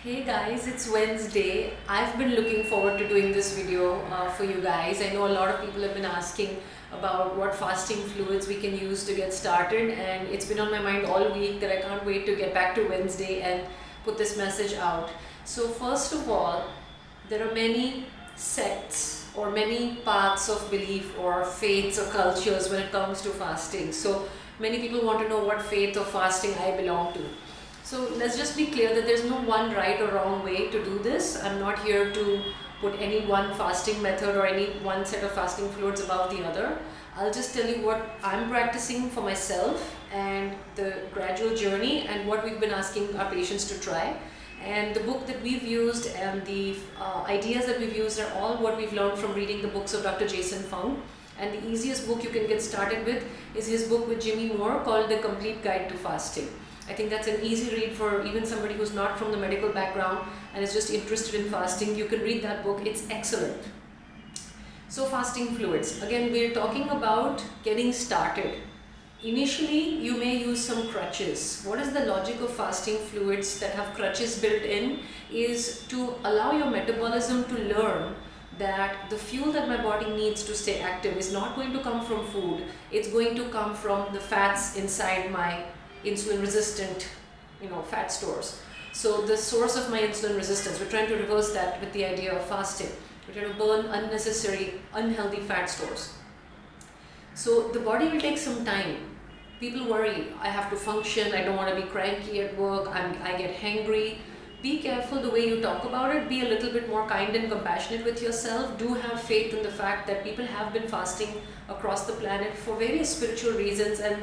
Hey guys, it's Wednesday. I've been looking forward to doing this video for you guys. I know a lot of people have been asking about what fasting fluids we can use to get started, and it's been on my mind all week that I can't wait to get back to Wednesday and put this message out. So first of all, there are many sects or many paths of belief or faiths or cultures when it comes to fasting. So many people want to know what faith or fasting I belong to. So let's just be clear that there's no one right or wrong way to do this. I'm not here to put any one fasting method or any one set of fasting fluids above the other. I'll just tell you what I'm practicing for myself and the gradual journey and what we've been asking our patients to try. And the book that we've used and the ideas that we've used are all what we've learned from reading the books of Dr. Jason Fung. And the easiest book you can get started with is his book with Jimmy Moore called The Complete Guide to Fasting. I think that's an easy read for even somebody who's not from the medical background and is just interested in fasting. You can read that book, it's excellent. So fasting fluids, again we're talking about getting started. Initially you may use some crutches. What is the logic of fasting fluids that have crutches built in is to allow your metabolism to learn that the fuel that my body needs to stay active is not going to come from food, it's going to come from the fats inside my insulin resistant fat stores. So the source of my insulin resistance, we're trying to reverse that with the idea of fasting. We're trying to burn unnecessary unhealthy fat stores. So the body will take some time. People worry, I have to function, I don't want to be cranky at work, I get hangry. Be careful the way you talk about it, be a little bit more kind and compassionate with yourself. Do have faith in the fact that people have been fasting across the planet for various spiritual reasons, and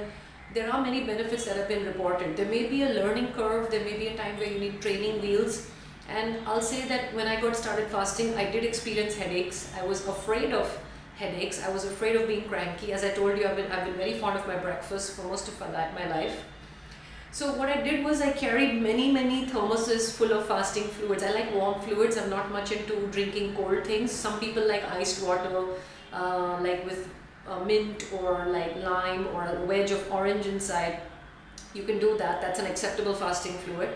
there are many benefits that have been reported. There may be a learning curve, there may be a time where you need training wheels, and I'll say that when I got started fasting, I did experience headaches. I was afraid of headaches, I was afraid of being cranky. As I told you, I've been very fond of my breakfast for most of my life. So what I did was I carried many thermoses full of fasting fluids. I like warm fluids, I'm not much into drinking cold things. Some people like iced water, like with mint or like lime or a wedge of orange inside. You can do that, that's an acceptable fasting fluid.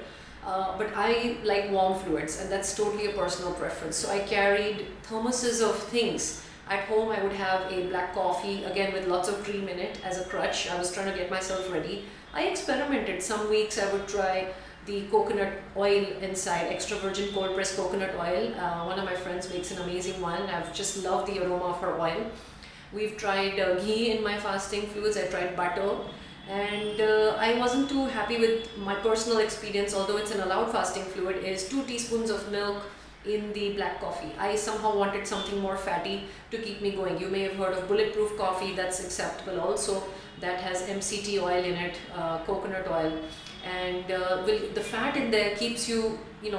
But I like warm fluids, and that's totally a personal preference. So I carried thermoses of things. At home I would have a black coffee, again with lots of cream in it, as a crutch. I was trying to get myself ready. I experimented. Some weeks I would try the coconut oil inside, extra virgin cold pressed coconut oil. One of my friends makes an amazing one. I've just loved the aroma of her oil. We've tried ghee in my fasting fluids, I tried butter, and I wasn't too happy with my personal experience, although it's an allowed fasting fluid, is 2 teaspoons of milk in the black coffee. I somehow wanted something more fatty to keep me going. You may have heard of bulletproof coffee, that's acceptable also. That has MCT oil in it, coconut oil, and the fat in there keeps you,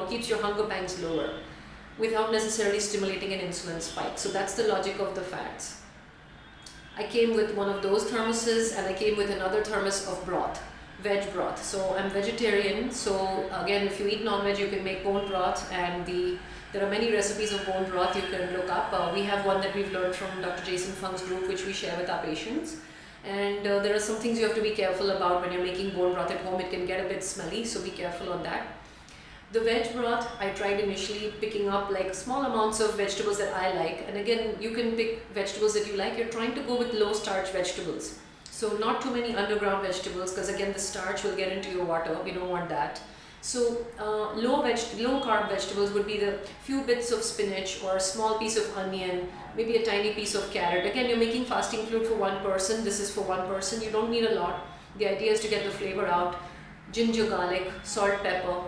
keeps your hunger pangs lower without necessarily stimulating an insulin spike. So that's the logic of the fats. I came with one of those thermoses, and I came with another thermos of broth, veg broth. So I'm vegetarian, so again if you eat non-veg you can make bone broth, and there are many recipes of bone broth you can look up. We have one that we've learned from Dr. Jason Fung's group, which we share with our patients. And there are some things you have to be careful about when you're making bone broth at home. It can get a bit smelly, so be careful on that. The veg broth, I tried initially picking up like small amounts of vegetables that I like. And again, you can pick vegetables that you like. You're trying to go with low starch vegetables. So not too many underground vegetables, because again the starch will get into your water. We don't want that. So low carb vegetables would be the few bits of spinach or a small piece of onion, maybe a tiny piece of carrot. Again, you're making fasting fluid for one person. This is for one person. You don't need a lot. The idea is to get the flavor out. Ginger, garlic, salt, pepper.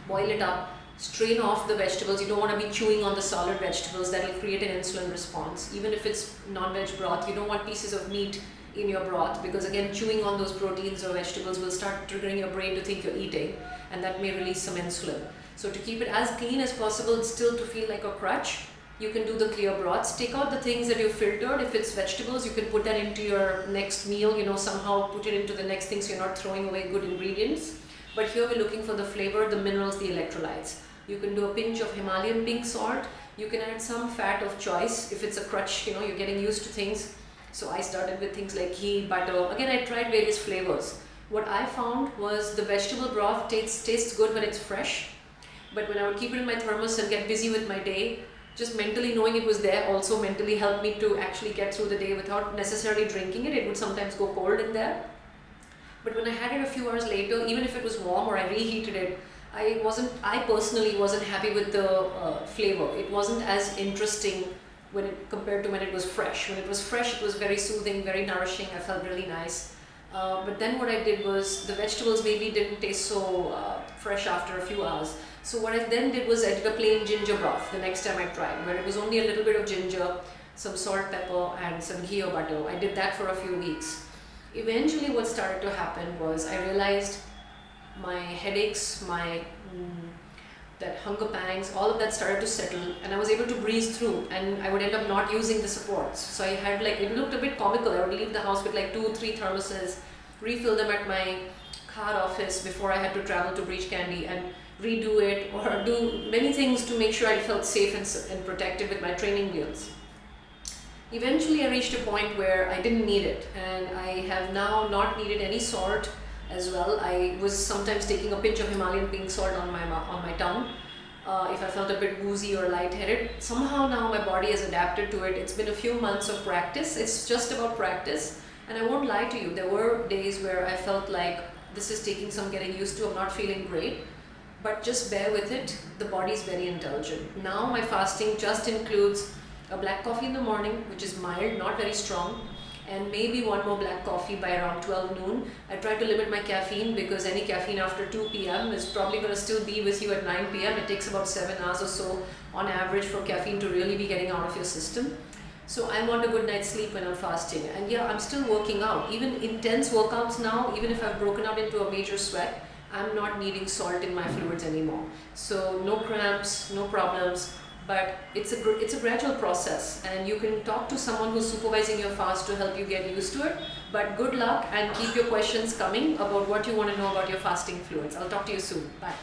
Boil it up, strain off the vegetables. You don't want to be chewing on the solid vegetables, that will create an insulin response. Even if it's non-veg broth, you don't want pieces of meat in your broth, because again chewing on those proteins or vegetables will start triggering your brain to think you're eating, and that may release some insulin. So to keep it as clean as possible, still to feel like a crutch, you can do the clear broths. Take out the things that you've filtered. If it's vegetables, you can put that into your next meal, somehow put it into the next thing so you're not throwing away good ingredients. But here we're looking for the flavor, the minerals, the electrolytes. You can do a pinch of Himalayan pink salt. You can add some fat of choice. If it's a crutch, you're getting used to things. So I started with things like ghee, butter. Again, I tried various flavors. What I found was the vegetable broth tastes good when it's fresh. but when I would keep it in my thermos and get busy with my day, just mentally knowing it was there also mentally helped me to actually get through the day without necessarily drinking it. It would sometimes go cold in there. But when I had it a few hours later, even if it was warm or I reheated it, I personally wasn't happy with the flavor. It wasn't as interesting compared to when it was fresh. When it was fresh, it was very soothing, very nourishing. I felt really nice. But then what I did was, the vegetables maybe didn't taste so fresh after a few hours. So what I then did was I did a plain ginger broth the next time I tried, where it was only a little bit of ginger, some salt, pepper and some ghee or butter. I did that for a few weeks. Eventually what started to happen was I realized my headaches, that hunger pangs, all of that started to settle, and I was able to breeze through, and I would end up not using the supports. So I had it looked a bit comical. I would leave the house with 2-3 thermoses, refill them at my card office before I had to travel to Breach Candy, and redo it or do many things to make sure I felt safe and protected with my training wheels. Eventually I reached a point where I didn't need it, and I have now not needed any salt as well. I was sometimes taking a pinch of Himalayan pink salt on my tongue if I felt a bit woozy or lightheaded. Somehow now my body has adapted to it. It's been a few months of practice. It's just about practice, and I won't lie to you, there were days where I felt like this is taking some getting used to. I'm not feeling great, but just bear with it. The body is very intelligent. Now my fasting just includes a black coffee in the morning, which is mild, not very strong, and maybe one more black coffee by around 12 noon. I try to limit my caffeine because any caffeine after 2 p.m. is probably going to still be with you at 9 p.m. It takes about 7 hours or so on average for caffeine to really be getting out of your system. So I want a good night's sleep when I'm fasting. And yeah, I'm still working out. Even intense workouts now, even if I've broken out into a major sweat, I'm not needing salt in my fluids anymore. So no cramps, no problems. But it's a gradual process, and you can talk to someone who's supervising your fast to help you get used to it. But good luck, and keep your questions coming about what you want to know about your fasting fluids. I'll talk to you soon. Bye.